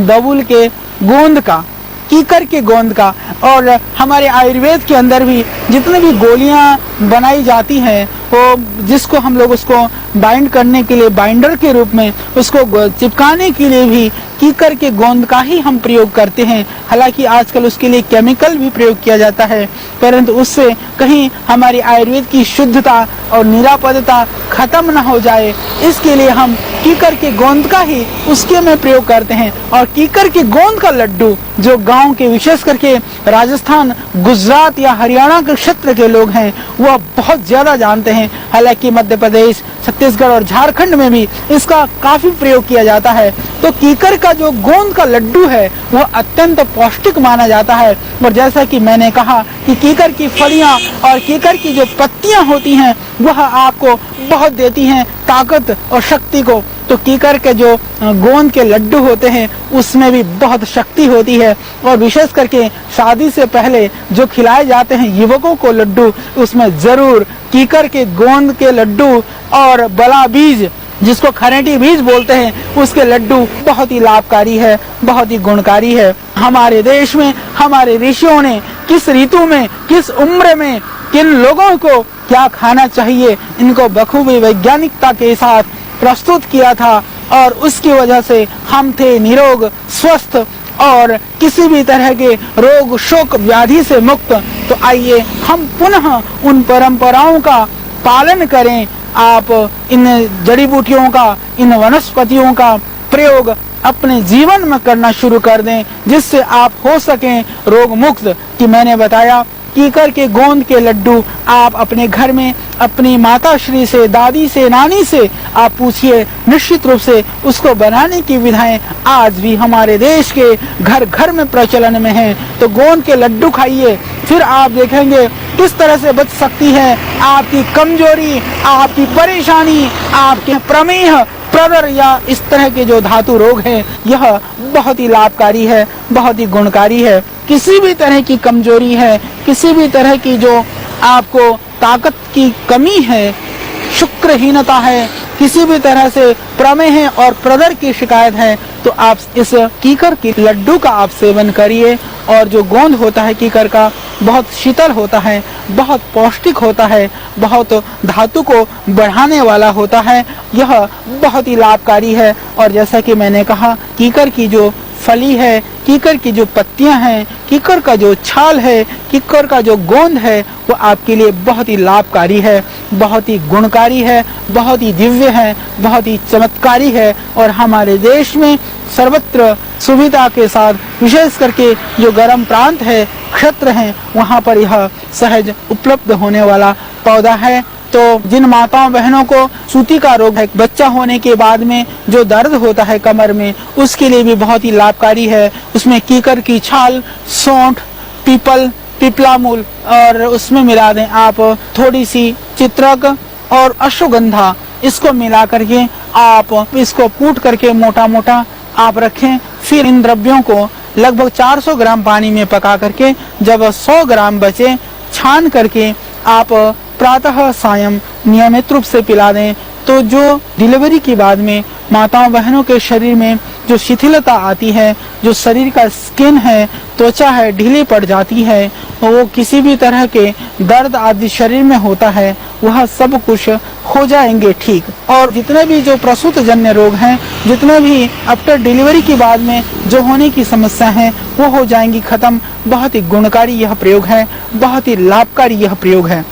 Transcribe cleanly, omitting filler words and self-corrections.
बबूल के गोंद का, कीकर के गोंद का। और हमारे आयुर्वेद के अंदर भी जितने भी गोलियां बनाई जाती हैं वो जिसको हम लोग उसको बाइंड करने के लिए, बाइंडर के रूप में उसको चिपकाने के लिए भी कीकर के गोंद का ही हम प्रयोग करते हैं। हालांकि आजकल उसके लिए केमिकल भी प्रयोग किया जाता है, परंतु उससे कहीं हमारी आयुर्वेद की शुद्धता और निरापदता खत्म न हो जाए, इसके लिए हम कीकर के गोंद का ही उसके में प्रयोग करते हैं। और कीकर के गोंद का लड्डू जो गांव के, विशेष करके राजस्थान, गुजरात या हरियाणा के क्षेत्र के लोग हैं वह बहुत ज्यादा जानते हैं। हालांकि मध्य प्रदेश, छत्तीसगढ़ और झारखंड में भी इसका काफी प्रयोग किया जाता है। तो कीकर का जो गोंद का लड्डू है वह अत्यंत पौष्टिक माना जाता है। और जैसा कि मैंने कहा कि कीकर की फलियां और कीकर की जो पत्तियां होती हैं वह आपको बहुत देती हैं ताकत और शक्ति को। तो कीकर के जो गोंद के लड्डू होते हैं उसमें भी बहुत शक्ति होती है। और विशेष करके शादी से पहले जो खिलाए जाते हैं युवकों को लड्डू, उसमें जरूर कीकर के गोंद के लड्डू और बला बीज, जिसको खरेटी बीज बोलते हैं, उसके लड्डू बहुत ही लाभकारी है, बहुत ही गुणकारी है। हमारे देश में हमारे ऋषियों ने किस ऋतु में, किस उम्र में किन लोगों को क्या खाना चाहिए, इनको बखूबी वैज्ञानिकता के साथ प्रस्तुत किया था। और उसकी वजह से हम थे निरोग, स्वस्थ और किसी भी तरह के रोग शोक व्याधि से मुक्त। तो आइए हम पुनः उन परंपराओं का पालन करें। आप इन जड़ी बूटियों का, इन वनस्पतियों का प्रयोग अपने जीवन में करना शुरू कर दें, जिससे आप हो सकें रोग मुक्त। कि मैंने बताया कीकर के गोंद के लड्डू आप अपने घर में अपनी माता श्री से, दादी से, नानी से आप पूछिए, निश्चित रूप से उसको बनाने की विधाएं आज भी हमारे देश के घर घर में प्रचलन में है। तो गोंद के लड्डू खाइए, फिर आप देखेंगे किस तरह से बच सकती है आपकी कमजोरी, आपकी परेशानी, आपके प्रमेह, प्रवर या इस तरह के जो धातु रोग हैं। यह बहुत ही लाभकारी है, बहुत ही गुणकारी है। किसी भी तरह की कमजोरी है, किसी भी तरह की जो आपको ताकत की कमी है, शुक्रहीनता है, किसी भी तरह से प्रमेह और प्रदर की शिकायत है, तो आप इस कीकर के लड्डू का आप सेवन करिए। और जो गोंद होता है कीकर का, बहुत शीतल होता है, बहुत पौष्टिक होता है, बहुत धातु को बढ़ाने वाला होता है। यह बहुत ही लाभकारी है। और जैसा कि मैंने कहा, कीकर की जो फली है, कीकर की जो पत्तियां हैं, कीकर का जो छाल है, कीकर का जो गोंद है, वो आपके लिए बहुत ही लाभकारी है, बहुत ही गुणकारी है, बहुत ही दिव्य है, बहुत ही चमत्कारी है। और हमारे देश में सर्वत्र सुविधा के साथ, विशेष करके जो गर्म प्रांत है, क्षेत्र हैं, वहाँ पर यह सहज उपलब्ध होने वाला पौधा है। तो जिन माताओं बहनों को सूती का रोग है, बच्चा होने के बाद में जो दर्द होता है कमर में, उसके लिए भी बहुत ही लाभकारी है। उसमें कीकर की छाल, सौंठ, पीपल, पिपला मूल और उसमें मिला दें आप थोड़ी सी चित्रक और अश्वगंधा, इसको मिला करके आप इसको कूट करके मोटा मोटा आप रखें। फिर इन द्रव्यों को लगभग 400 ग्राम पानी में पका करके जब 100 ग्राम बचे, छान करके आप प्रातः सायं नियमित रूप से पिला दें। तो जो डिलीवरी के बाद में माताओं बहनों के शरीर में जो शिथिलता आती है, जो शरीर का स्किन है, त्वचा है, ढीली पड़ जाती है, वो किसी भी तरह के दर्द आदि शरीर में होता है, वह सब कुछ हो जाएंगे ठीक। और जितने भी जो प्रसूत जन्य रोग हैं, जितने भी आफ्टर डिलीवरी के बाद में जो होने की समस्या है, वो हो जाएंगी खत्म। बहुत ही गुणकारी यह प्रयोग है, बहुत ही लाभकारी यह प्रयोग है।